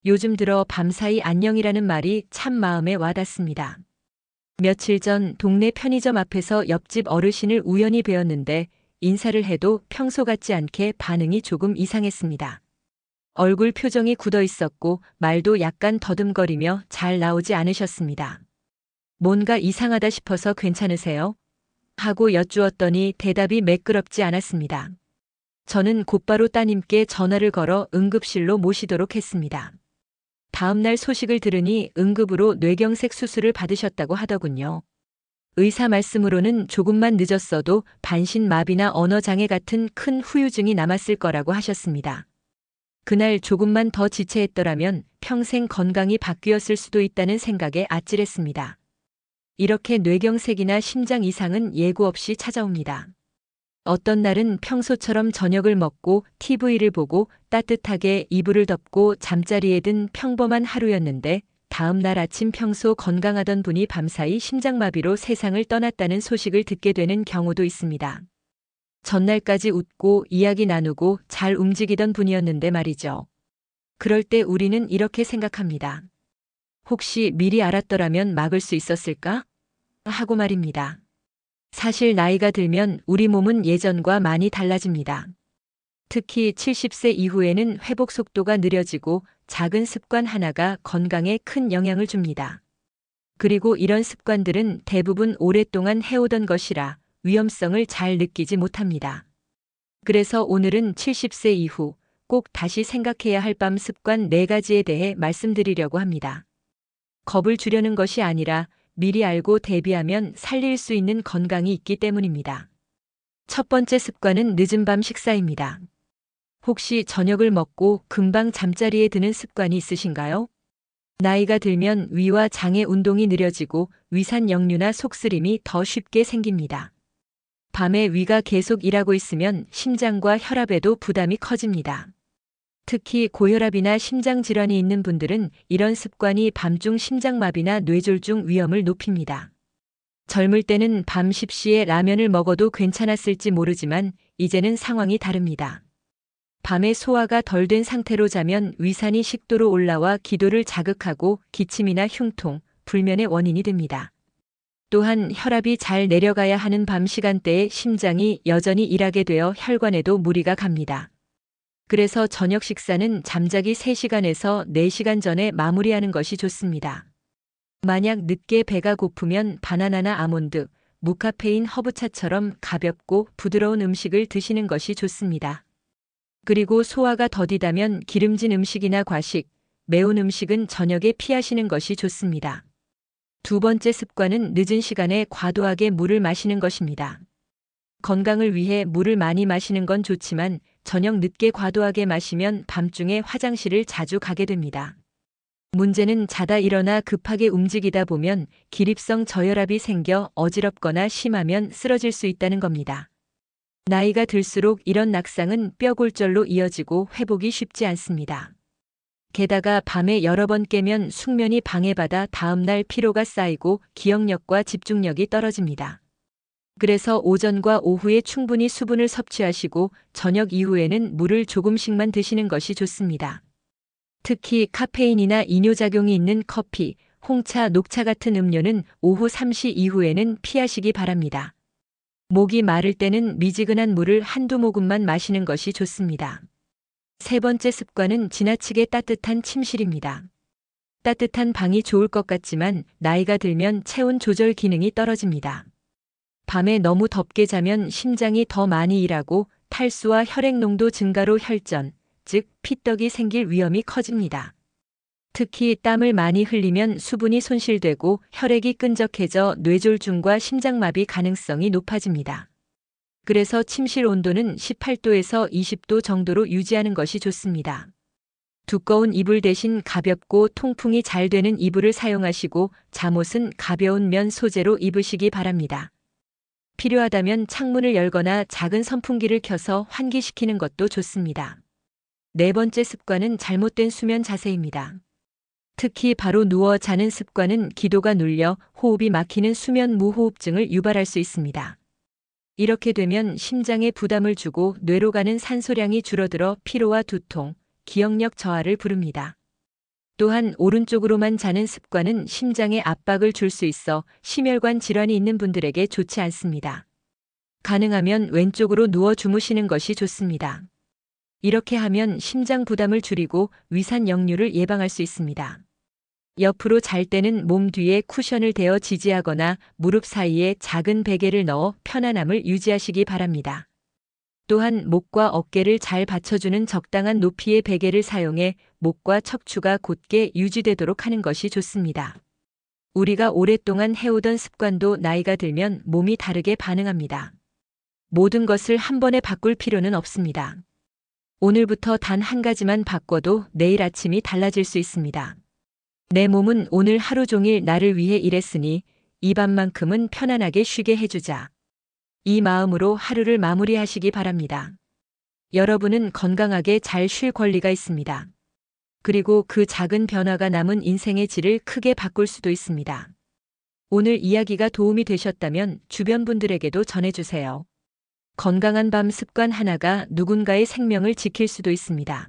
요즘 들어 밤사이 안녕이라는 말이 참 마음에 와닿습니다. 며칠 전 동네 편의점 앞에서 옆집 어르신을 우연히 뵈었는데 인사를 해도 평소 같지 않게 반응이 조금 이상했습니다. 얼굴 표정이 굳어 있었고 말도 약간 더듬거리며 잘 나오지 않으셨습니다. 뭔가 이상하다 싶어서 괜찮으세요? 하고 여쭈었더니 대답이 매끄럽지 않았습니다. 저는 곧바로 따님께 전화를 걸어 응급실로 모시도록 했습니다. 다음 날 소식을 들으니 응급으로 뇌경색 수술을 받으셨다고 하더군요. 의사 말씀으로는 조금만 늦었어도 반신마비나 언어장애 같은 큰 후유증이 남았을 거라고 하셨습니다. 그날 조금만 더 지체했더라면 평생 건강이 바뀌었을 수도 있다는 생각에 아찔했습니다. 이렇게 뇌경색이나 심장 이상은 예고 없이 찾아옵니다. 어떤 날은 평소처럼 저녁을 먹고 TV를 보고 따뜻하게 이불을 덮고 잠자리에 든 평범한 하루였는데 다음 날 아침 평소 건강하던 분이 밤사이 심장마비로 세상을 떠났다는 소식을 듣게 되는 경우도 있습니다. 전날까지 웃고 이야기 나누고 잘 움직이던 분이었는데 말이죠. 그럴 때 우리는 이렇게 생각합니다. 혹시 미리 알았더라면 막을 수 있었을까? 하고 말입니다. 사실 나이가 들면 우리 몸은 예전과 많이 달라집니다. 특히 70세 이후에는 회복 속도가 느려지고 작은 습관 하나가 건강에 큰 영향을 줍니다. 그리고 이런 습관들은 대부분 오랫동안 해오던 것이라 위험성을 잘 느끼지 못합니다. 그래서 오늘은 70세 이후 꼭 다시 생각해야 할 밤 습관 4가지에 대해 말씀드리려고 합니다. 겁을 주려는 것이 아니라 미리 알고 대비하면 살릴 수 있는 건강이 있기 때문입니다. 첫 번째 습관은 늦은 밤 식사입니다. 혹시 저녁을 먹고 금방 잠자리에 드는 습관이 있으신가요? 나이가 들면 위와 장의 운동이 느려지고 위산 역류나 속쓰림이 더 쉽게 생깁니다. 밤에 위가 계속 일하고 있으면 심장과 혈압에도 부담이 커집니다. 특히 고혈압이나 심장질환이 있는 분들은 이런 습관이 밤중 심장마비나 뇌졸중 위험을 높입니다. 젊을 때는 밤 10시에 라면을 먹어도 괜찮았을지 모르지만 이제는 상황이 다릅니다. 밤에 소화가 덜 된 상태로 자면 위산이 식도로 올라와 기도를 자극하고 기침이나 흉통, 불면의 원인이 됩니다. 또한 혈압이 잘 내려가야 하는 밤 시간대에 심장이 여전히 일하게 되어 혈관에도 무리가 갑니다. 그래서 저녁 식사는 잠자기 3시간에서 4시간 전에 마무리하는 것이 좋습니다. 만약 늦게 배가 고프면 바나나나 아몬드, 무카페인 허브차처럼 가볍고 부드러운 음식을 드시는 것이 좋습니다. 그리고 소화가 더디다면 기름진 음식이나 과식, 매운 음식은 저녁에 피하시는 것이 좋습니다. 두 번째 습관은 늦은 시간에 과도하게 물을 마시는 것입니다. 건강을 위해 물을 많이 마시는 건 좋지만 저녁 늦게 과도하게 마시면 밤중에 화장실을 자주 가게 됩니다. 문제는 자다 일어나 급하게 움직이다 보면 기립성 저혈압이 생겨 어지럽거나 심하면 쓰러질 수 있다는 겁니다. 나이가 들수록 이런 낙상은 뼈골절로 이어지고 회복이 쉽지 않습니다. 게다가 밤에 여러 번 깨면 숙면이 방해받아 다음날 피로가 쌓이고 기억력과 집중력이 떨어집니다. 그래서 오전과 오후에 충분히 수분을 섭취하시고 저녁 이후에는 물을 조금씩만 드시는 것이 좋습니다. 특히 카페인이나 이뇨작용이 있는 커피, 홍차, 녹차 같은 음료는 오후 3시 이후에는 피하시기 바랍니다. 목이 마를 때는 미지근한 물을 한두 모금만 마시는 것이 좋습니다. 세 번째 습관은 지나치게 따뜻한 침실입니다. 따뜻한 방이 좋을 것 같지만 나이가 들면 체온 조절 기능이 떨어집니다. 밤에 너무 덥게 자면 심장이 더 많이 일하고 탈수와 혈액 농도 증가로 혈전, 즉 피떡이 생길 위험이 커집니다. 특히 땀을 많이 흘리면 수분이 손실되고 혈액이 끈적해져 뇌졸중과 심장마비 가능성이 높아집니다. 그래서 침실 온도는 18도에서 20도 정도로 유지하는 것이 좋습니다. 두꺼운 이불 대신 가볍고 통풍이 잘 되는 이불을 사용하시고 잠옷은 가벼운 면 소재로 입으시기 바랍니다. 필요하다면 창문을 열거나 작은 선풍기를 켜서 환기시키는 것도 좋습니다. 네 번째 습관은 잘못된 수면 자세입니다. 특히 바로 누워 자는 습관은 기도가 눌려 호흡이 막히는 수면 무호흡증을 유발할 수 있습니다. 이렇게 되면 심장에 부담을 주고 뇌로 가는 산소량이 줄어들어 피로와 두통, 기억력 저하를 부릅니다. 또한 오른쪽으로만 자는 습관은 심장에 압박을 줄 수 있어 심혈관 질환이 있는 분들에게 좋지 않습니다. 가능하면 왼쪽으로 누워 주무시는 것이 좋습니다. 이렇게 하면 심장 부담을 줄이고 위산 역류를 예방할 수 있습니다. 옆으로 잘 때는 몸 뒤에 쿠션을 대어 지지하거나 무릎 사이에 작은 베개를 넣어 편안함을 유지하시기 바랍니다. 또한 목과 어깨를 잘 받쳐주는 적당한 높이의 베개를 사용해 목과 척추가 곧게 유지되도록 하는 것이 좋습니다. 우리가 오랫동안 해오던 습관도 나이가 들면 몸이 다르게 반응합니다. 모든 것을 한 번에 바꿀 필요는 없습니다. 오늘부터 단 한 가지만 바꿔도 내일 아침이 달라질 수 있습니다. 내 몸은 오늘 하루 종일 나를 위해 일했으니 이 밤만큼은 편안하게 쉬게 해주자. 이 마음으로 하루를 마무리하시기 바랍니다. 여러분은 건강하게 잘 쉴 권리가 있습니다. 그리고 그 작은 변화가 남은 인생의 질을 크게 바꿀 수도 있습니다. 오늘 이야기가 도움이 되셨다면 주변 분들에게도 전해주세요. 건강한 밤 습관 하나가 누군가의 생명을 지킬 수도 있습니다.